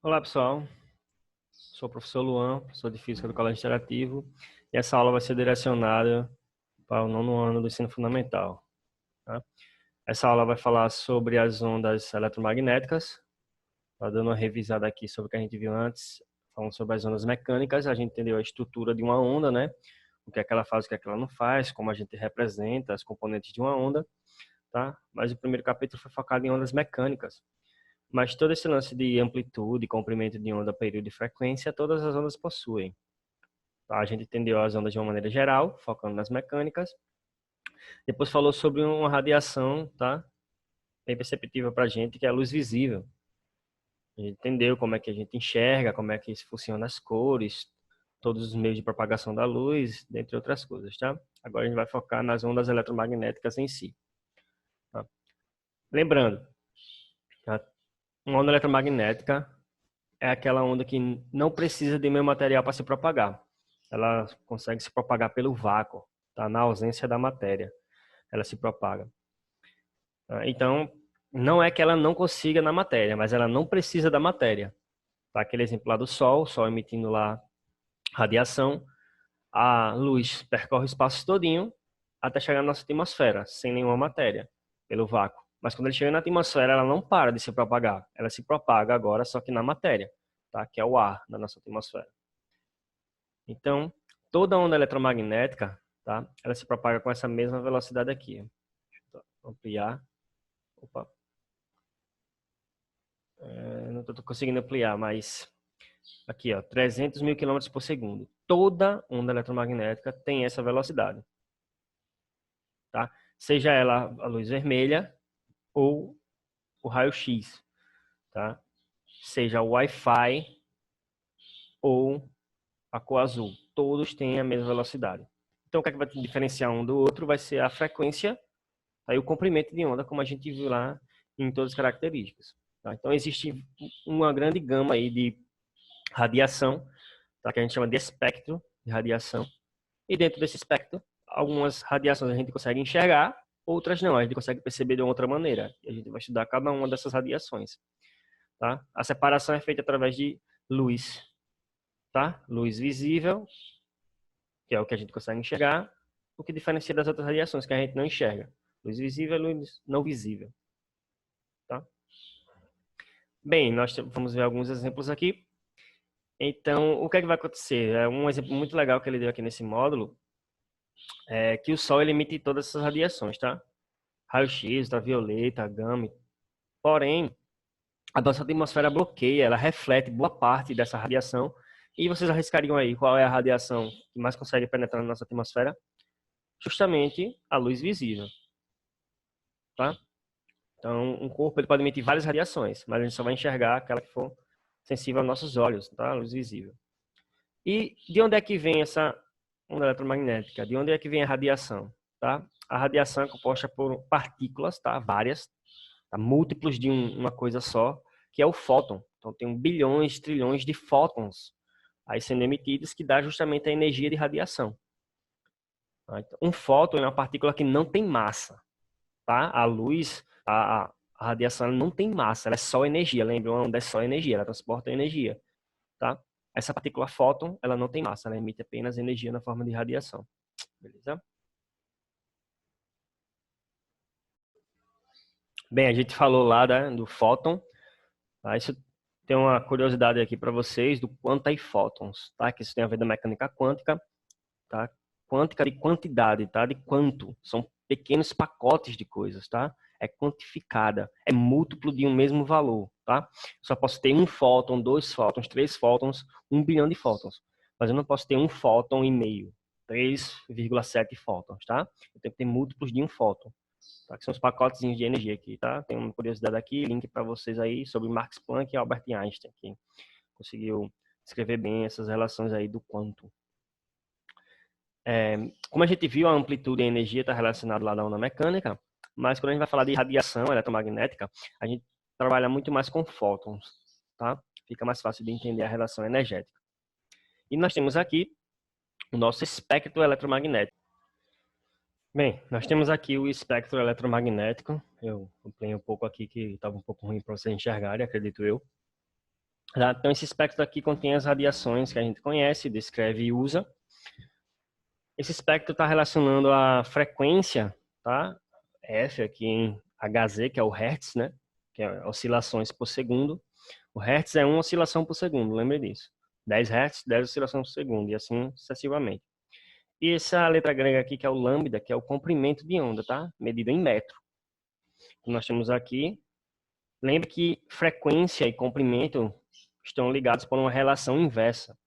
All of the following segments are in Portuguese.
Olá, pessoal. Sou o professor Luan, professor de Física do Colégio Interativo, e essa aula vai ser direcionada para o nono ano do ensino fundamental. Tá? Essa aula vai falar sobre as ondas eletromagnéticas. Tá dando uma revisada aqui sobre o que a gente viu antes, falando sobre as ondas mecânicas. A gente entendeu a estrutura de uma onda, né? O que é que ela faz, o que é que ela não faz, como a gente representa as componentes de uma onda, tá? Mas o primeiro capítulo foi focado em ondas mecânicas. Mas todo esse lance de amplitude, comprimento de onda, período e frequência, todas as ondas possuem. Tá? A gente entendeu as ondas de uma maneira geral, focando nas mecânicas. Depois falou sobre uma radiação, tá? Bem perceptível para a gente, que é a luz visível. A gente entendeu como é que a gente enxerga, como é que isso funciona as cores, todos os meios de propagação da luz, dentre outras coisas, tá? Agora a gente vai focar nas ondas eletromagnéticas em si. Tá? Lembrando, tá? Uma onda eletromagnética é aquela onda que não precisa de meio material para se propagar. Ela consegue se propagar pelo vácuo, tá? Na ausência da matéria, ela se propaga. Então, não é que ela não consiga na matéria, mas ela não precisa da matéria. Tá? Aquele exemplo lá do Sol, o Sol emitindo lá radiação, a luz percorre o espaço todinho até chegar na nossa atmosfera, sem nenhuma matéria, pelo vácuo. Mas quando ele chega na atmosfera, ela não para de se propagar. Ela se propaga agora, só que na matéria, tá? Que é o ar da nossa atmosfera. Então, toda onda eletromagnética, tá? Ela se propaga com essa mesma velocidade aqui. Deixa eu ampliar. Opa. Não estou conseguindo ampliar, mas aqui, ó, 300 mil quilômetros por segundo. Toda onda eletromagnética tem essa velocidade, tá? Seja ela a luz vermelha ou o raio-x, tá? Seja o Wi-Fi ou a cor azul. Todos têm a mesma velocidade. Então, o que é que vai diferenciar um do outro vai ser a frequência, aí o comprimento de onda, como a gente viu lá em todas as características. Tá? Então, existe uma grande gama aí de radiação, tá? Que a gente chama de espectro de radiação. E dentro desse espectro, algumas radiações a gente consegue enxergar, outras não, a gente consegue perceber de outra maneira. E a gente vai estudar cada uma dessas radiações. Tá? A separação é feita através de luz. Tá? Luz visível, que é o que a gente consegue enxergar, o que diferencia das outras radiações que a gente não enxerga. Luz visível e luz não visível. Tá? Bem, nós vamos ver alguns exemplos aqui. Então, o que é que vai acontecer? Um exemplo muito legal que ele deu aqui nesse módulo é que o Sol ele emite todas essas radiações, tá? Raio-x, ultravioleta, gama. Porém, a nossa atmosfera bloqueia, ela reflete boa parte dessa radiação. E vocês arriscariam aí qual é a radiação que mais consegue penetrar na nossa atmosfera? Justamente a luz visível, tá? Então, um corpo ele pode emitir várias radiações, mas a gente só vai enxergar aquela que for sensível aos nossos olhos, tá? A luz visível. E de onde é que vem essa onda eletromagnética? De onde é que vem a radiação, tá? A radiação é composta por partículas, tá? Várias, tá? Múltiplos de uma coisa só, que é o fóton. Então, tem bilhões, trilhões de fótons aí sendo emitidos, que dá justamente a energia de radiação. Tá? Então, um fóton é uma partícula que não tem massa, tá? A luz, a radiação ela não tem massa, ela é só energia. Lembra, uma onda é só energia, ela transporta energia, tá? Essa partícula fóton, ela não tem massa, ela emite apenas energia na forma de radiação. Beleza? Bem, a gente falou lá, né, do fóton, tá? Isso tem uma curiosidade aqui para vocês do quanto é fótons, tá? Que isso tem a ver com a mecânica quântica, tá? Quântica de quantidade, tá? De quanto. São pequenos pacotes de coisas, tá? É quantificada, é múltiplo de um mesmo valor, tá? Só posso ter um fóton, dois fótons, três fótons, 1 bilhão de fótons. Mas eu não posso ter um fóton e meio, 3,7 fótons, tá? Eu tenho que ter múltiplos de um fóton, tá? Que são os pacotezinhos de energia aqui, tá? Tem uma curiosidade aqui, link para vocês aí sobre Max Planck e Albert Einstein, que conseguiu escrever bem essas relações aí do quanto. Como a gente viu, a amplitude e a energia está relacionado lá na onda mecânica, mas quando a gente vai falar de radiação eletromagnética, a gente trabalha muito mais com fótons, tá? Fica mais fácil de entender a relação energética. E nós temos aqui o nosso espectro eletromagnético. Bem, nós temos aqui o espectro eletromagnético. Eu ampliei um pouco aqui que estava um pouco ruim para vocês enxergarem, acredito eu. Tá? Então, esse espectro aqui contém as radiações que a gente conhece, descreve e usa. Esse espectro está relacionando a frequência, tá? F aqui em Hz, que é o Hertz, né? Que é oscilações por segundo. O Hertz é uma oscilação por segundo, lembre disso. 10 Hz, 10 oscilações por segundo, e assim sucessivamente. E essa letra grega aqui, que é o lambda, que é o comprimento de onda, tá? Medido em metro. Então, nós temos aqui. Lembre que frequência e comprimento estão ligados por uma relação inversa.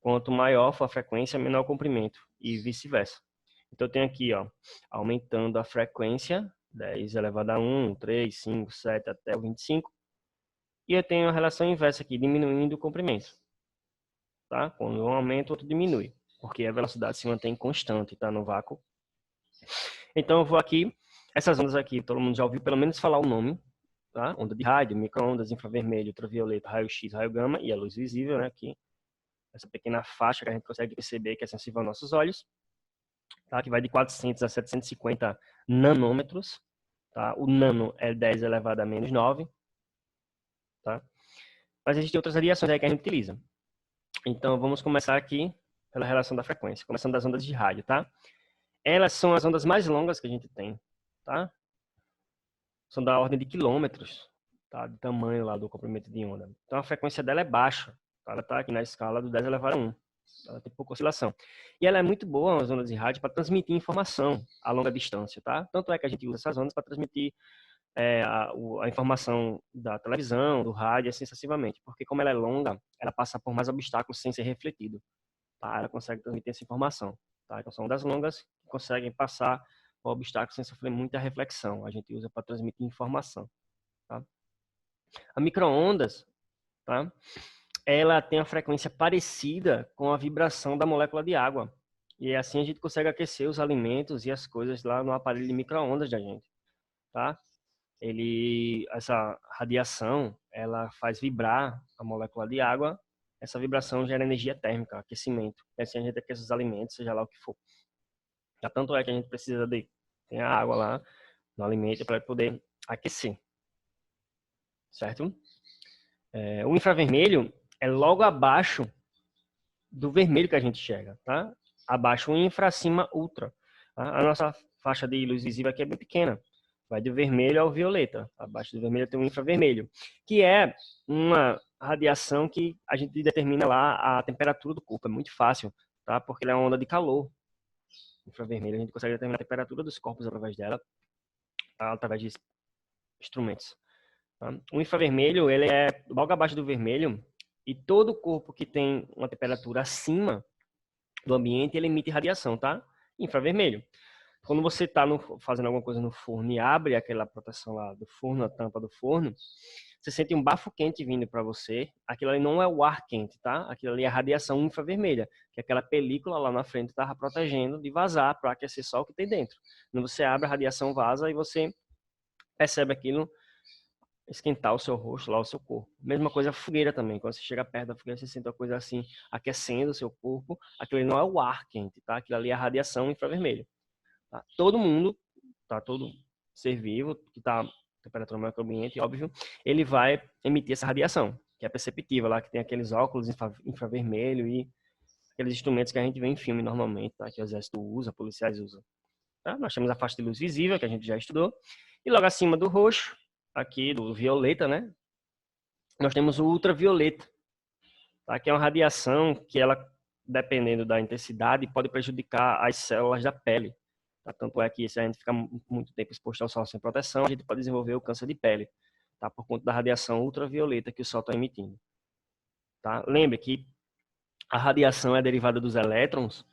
Quanto maior for a frequência, menor o comprimento, e vice-versa. Então, eu tenho aqui, ó, aumentando a frequência, 10 elevado a 1, 3, 5, 7 até o 25. E eu tenho a relação inversa aqui, diminuindo o comprimento. Tá? Quando um aumenta, o outro diminui, porque a velocidade se mantém constante, tá? No vácuo. Então, eu vou aqui, essas ondas aqui, todo mundo já ouviu pelo menos falar o nome, tá? Onda de rádio, micro-ondas, infravermelho, ultravioleta, raio-x, raio-gama e a luz visível, né? Aqui, essa pequena faixa que a gente consegue perceber que é sensível aos nossos olhos, tá? Que vai de 400 a 750 nanômetros, tá? O nano é 10 elevado a menos 9, tá? Mas existem outras radiações aí que a gente utiliza. Então, vamos começar aqui pela relação da frequência, começando das ondas de rádio, tá? Elas são as ondas mais longas que a gente tem, tá? São da ordem de quilômetros, tá? De tamanho lá do comprimento de onda. Então, a frequência dela é baixa, tá? Ela está aqui na escala do 10 elevado a 1. Ela tem pouca oscilação. E ela é muito boa, as ondas de rádio, para transmitir informação a longa distância, tá? Tanto é que a gente usa essas ondas para transmitir a informação da televisão, do rádio, assim sucessivamente. Porque como ela é longa, ela passa por mais obstáculos sem ser refletido. Tá? Ela consegue transmitir essa informação. Tá? Então, são ondas longas que conseguem passar por obstáculos sem sofrer muita reflexão. A gente usa para transmitir informação. Tá? A micro-ondas, tá? Ela tem a frequência parecida com a vibração da molécula de água. E assim a gente consegue aquecer os alimentos e as coisas lá no aparelho de micro-ondas da gente. Tá? Essa radiação, ela faz vibrar a molécula de água. Essa vibração gera energia térmica, aquecimento. E assim a gente aquece os alimentos, seja lá o que for. Tanto é que a gente precisa tem a água lá no alimento para poder aquecer. Certo? O infravermelho é logo abaixo do vermelho que a gente enxerga, tá? Abaixo o infra, acima ultra. Tá? A nossa faixa de luz visível aqui é bem pequena. Vai do vermelho ao violeta. Abaixo do vermelho tem o infravermelho, que é uma radiação que a gente determina lá a temperatura do corpo. É muito fácil, tá? Porque ela é uma onda de calor. Infravermelho, a gente consegue determinar a temperatura dos corpos através dela, tá? Através de instrumentos. Tá? O infravermelho, ele é logo abaixo do vermelho, e todo corpo que tem uma temperatura acima do ambiente, ele emite radiação, tá? Infravermelho. Quando você está fazendo alguma coisa no forno e abre aquela proteção lá do forno, a tampa do forno, você sente um bafo quente vindo para você. Aquilo ali não é o ar quente, tá? Aquilo ali é a radiação infravermelha, que é aquela película lá na frente estava protegendo de vazar para aquecer só o que tem dentro. Quando você abre, a radiação vaza e você percebe aquilo esquentar o seu rosto, lá o seu corpo. Mesma coisa a fogueira também. Quando você chega perto da fogueira, você sente uma coisa assim, aquecendo o seu corpo. Aquilo ali não é o ar quente, tá? Aquilo ali é a radiação infravermelha. Tá? Todo mundo, tá? Todo ser vivo que está temperatura maior que o ambiente, óbvio, ele vai emitir essa radiação, que é perceptível lá, que tem aqueles óculos infravermelho e aqueles instrumentos que a gente vê em filme normalmente, tá? Que o exército usa, policiais usam. Tá? Nós temos a faixa de luz visível, que a gente já estudou, e logo acima do roxo, aqui do violeta, né? Nós temos o ultravioleta, tá? Que é uma radiação que ela, dependendo da intensidade, pode prejudicar as células da pele. Tá? Tanto é que se a gente ficar muito tempo exposto ao sol sem proteção, a gente pode desenvolver o câncer de pele, tá? Por conta da radiação ultravioleta que o sol está emitindo. Tá? Lembre que a radiação é derivada dos elétrons.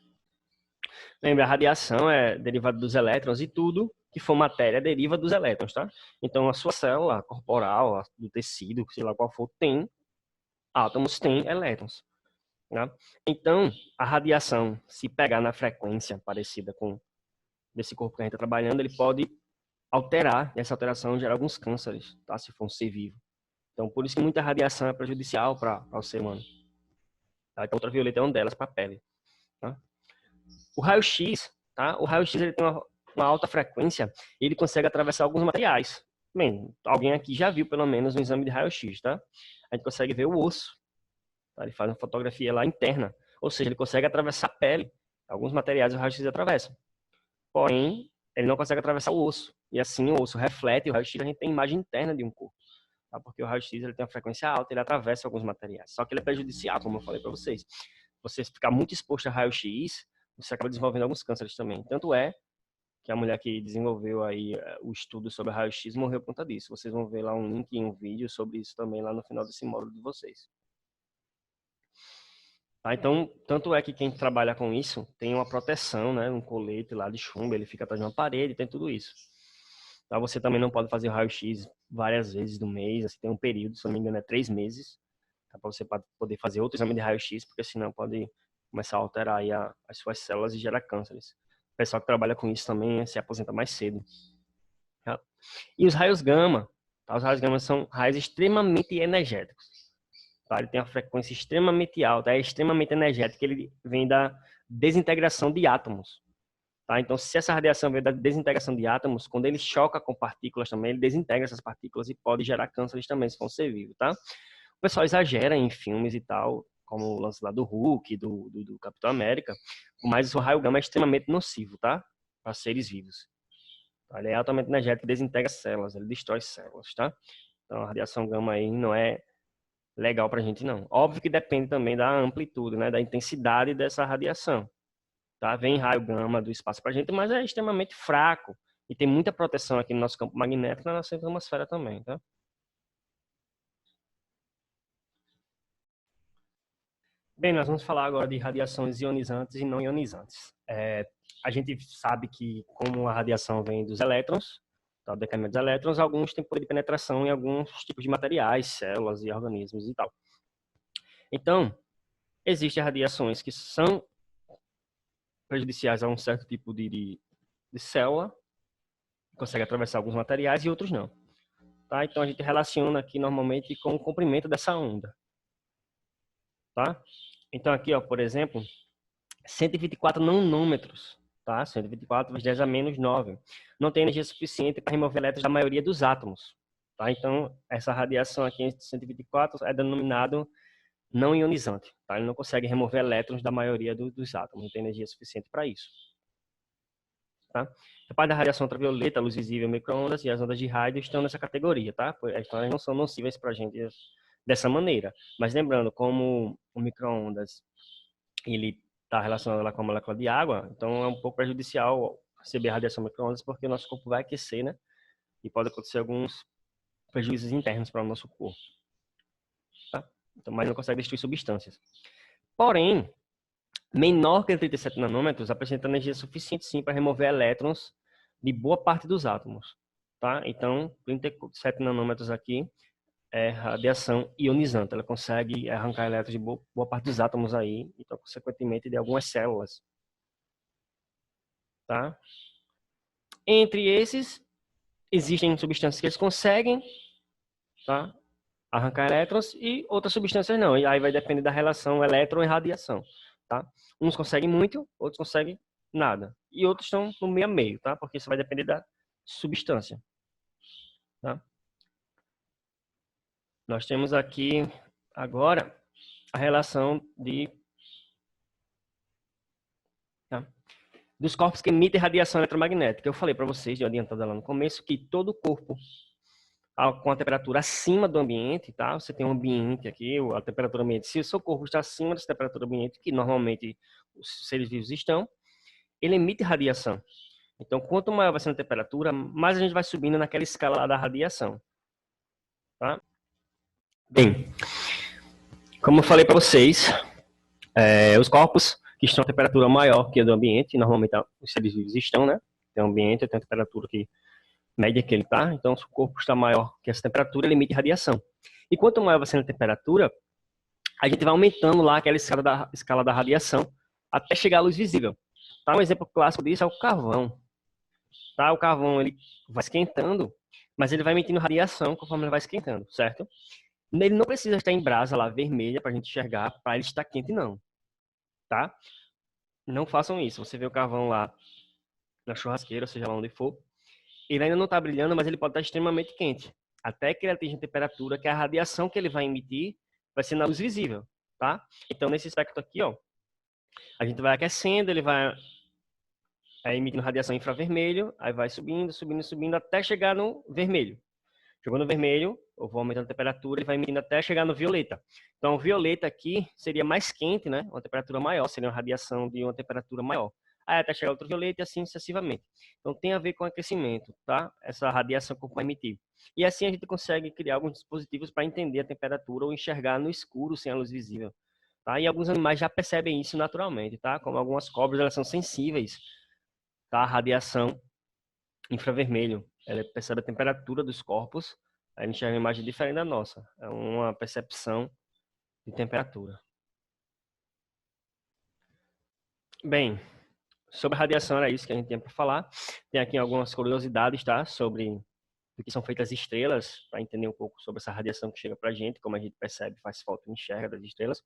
Lembre, a radiação é derivada dos elétrons e tudo que for matéria deriva dos elétrons, tá? Então, a sua célula corporal, do tecido, sei lá qual for, tem átomos, tem elétrons. Tá? Então, a radiação, se pegar na frequência parecida com desse corpo que a gente está trabalhando, ele pode alterar, e essa alteração gera alguns cânceres, tá? Se for um ser vivo. Então, por isso que muita radiação é prejudicial para o ser humano. Tá? Então, ultravioleta é uma delas para a pele. Tá? O raio-x, tá? O raio-x ele tem uma alta frequência e ele consegue atravessar alguns materiais. Bem, alguém aqui já viu pelo menos um exame de raio-x, tá? A gente consegue ver o osso, tá? Ele faz uma fotografia lá interna, ou seja, ele consegue atravessar a pele. Alguns materiais o raio-x atravessa. Porém, ele não consegue atravessar o osso. E assim o osso reflete o raio-x, a gente tem imagem interna de um corpo. Tá? Porque o raio-x ele tem uma frequência alta, ele atravessa alguns materiais. Só que ele é prejudicial, como eu falei para vocês. Você ficar muito exposto a raio-x, você acaba desenvolvendo alguns cânceres também. Tanto é que a mulher que desenvolveu aí o estudo sobre raio-x morreu por conta disso. Vocês vão ver lá um link e um vídeo sobre isso também lá no final desse módulo de vocês. Tá? Então, tanto é que quem trabalha com isso tem uma proteção, né? Um colete lá de chumbo, ele fica atrás de uma parede, tem tudo isso. Tá? Você também não pode fazer o raio-x várias vezes no mês, assim, tem um período, se não me engano, é 3 meses, tá? Para você poder fazer outro exame de raio-x, porque senão pode começar a alterar aí as suas células e gerar cânceres. O pessoal que trabalha com isso também se aposenta mais cedo. Tá? E os raios gama, tá? Os raios gama são raios extremamente energéticos. Tá? Ele tem uma frequência extremamente alta, é extremamente energético, ele vem da desintegração de átomos. Tá? Então, se essa radiação vem da desintegração de átomos, quando ele choca com partículas também, ele desintegra essas partículas e pode gerar cânceres também, se for um ser vivo, tá? O pessoal exagera em filmes e tal, como o lance lá do Hulk, do Capitão América, mas o raio gama é extremamente nocivo, tá? Para seres vivos. Ele é altamente energético, desintegra células, ele destrói células, tá? Então, a radiação gama aí não é legal pra gente, não. Óbvio que depende também da amplitude, né? Da intensidade dessa radiação. Tá? Vem raio gama do espaço para a gente, mas é extremamente fraco. E tem muita proteção aqui no nosso campo magnético e na nossa atmosfera também. Tá? Bem, nós vamos falar agora de radiações ionizantes e não ionizantes. A gente sabe que, como a radiação vem dos elétrons, tá? O decaimento dos elétrons, alguns têm poder de penetração em alguns tipos de materiais, células e organismos e tal. Então, existem radiações que são prejudiciais a um certo tipo de célula, consegue atravessar alguns materiais e outros não. Tá? Então a gente relaciona aqui normalmente com o comprimento dessa onda. Tá? Então aqui, ó, por exemplo, 124 nanômetros, tá? 124 vezes 10 a menos 9. Não tem energia suficiente para remover elétrons da maioria dos átomos. Tá? Então essa radiação aqui em 124 é denominado não ionizante. Tá? Ele não consegue remover elétrons da maioria dos átomos, não tem energia suficiente para isso. Tá? A parte da radiação ultravioleta, luz visível, micro-ondas e as ondas de rádio estão nessa categoria, tá? Então, elas não são nocivas para a gente dessa maneira. Mas lembrando, como o micro-ondas ele está relacionado lá com a molécula de água, então é um pouco prejudicial receber radiação micro-ondas porque o nosso corpo vai aquecer, né? E pode acontecer alguns prejuízos internos para o nosso corpo. Tá? Então, mas não consegue destruir substâncias. Porém, menor que 37 nanômetros apresenta energia suficiente sim para remover elétrons de boa parte dos átomos, tá? Então, 37 nanômetros aqui é radiação ionizante, ela consegue arrancar elétrons de boa parte dos átomos aí, então, consequentemente, de algumas células, tá? Entre esses, existem substâncias que eles conseguem, tá? Arrancar elétrons e outras substâncias não, e aí vai depender da relação elétron e radiação, tá? Uns conseguem muito, outros conseguem nada. E outros estão no meio a meio, tá? Porque isso vai depender da substância, tá? Nós temos aqui agora a relação tá? Dos corpos que emitem radiação eletromagnética. Eu falei para vocês, de adiantada lá no começo, que todo corpo com a temperatura acima do ambiente, tá? Você tem um ambiente aqui, a temperatura ambiente. Se o seu corpo está acima dessa temperatura ambiente, que normalmente os seres vivos estão, ele emite radiação. Então, quanto maior vai sendo a temperatura, mais a gente vai subindo naquela escala lá da radiação. Tá? Bem, como eu falei para vocês, os corpos que estão a temperatura maior que a do ambiente, normalmente os seres vivos estão, né? Tem um ambiente, tem a temperatura que média que ele está, então se o corpo está maior que essa temperatura, ele emite radiação. E quanto maior vai sendo a temperatura, a gente vai aumentando lá aquela escala da radiação até chegar à luz visível. Tá? Um exemplo clássico disso é o carvão. Tá? O carvão ele vai esquentando, mas ele vai emitindo radiação conforme ele vai esquentando, certo? Ele não precisa estar em brasa lá vermelha para a gente enxergar, para ele estar quente, não. Tá? Não façam isso. Você vê o carvão lá na churrasqueira, seja lá onde for, ele ainda não está brilhando, mas ele pode estar extremamente quente. Até que ele atinja a temperatura, que a radiação que ele vai emitir vai ser na luz visível, tá? Então, nesse espectro aqui, ó, a gente vai aquecendo, ele vai emitindo radiação infravermelho, aí vai subindo, subindo, subindo, até chegar no vermelho. Chegou no vermelho, eu vou aumentando a temperatura, ele vai emitindo até chegar no violeta. Então, o violeta aqui seria mais quente, né? Uma temperatura maior, seria uma radiação de uma temperatura maior. Aí até chegar outro violeta e assim sucessivamente. Então, tem a ver com aquecimento, tá? Essa radiação que o corpo vai emitir. E assim a gente consegue criar alguns dispositivos para entender a temperatura ou enxergar no escuro sem a luz visível, tá? E alguns animais já percebem isso naturalmente, tá? Como algumas cobras, elas são sensíveis, tá? A radiação infravermelho. Ela percebe a temperatura dos corpos, aí enxerga uma imagem diferente da nossa. É uma percepção de temperatura. Bem, sobre a radiação era isso que a gente tinha para falar. Tem aqui algumas curiosidades, tá? Sobre do que são feitas as estrelas, para entender um pouco sobre essa radiação que chega para a gente, como a gente percebe, faz foto e enxerga das estrelas,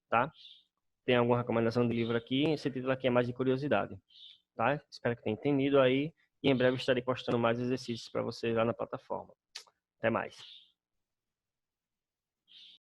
tá? Tem alguma recomendação de livro aqui, esse título aqui é mais de curiosidade, tá? Espero que tenha entendido aí, e em breve estarei postando mais exercícios para vocês lá na plataforma. Até mais.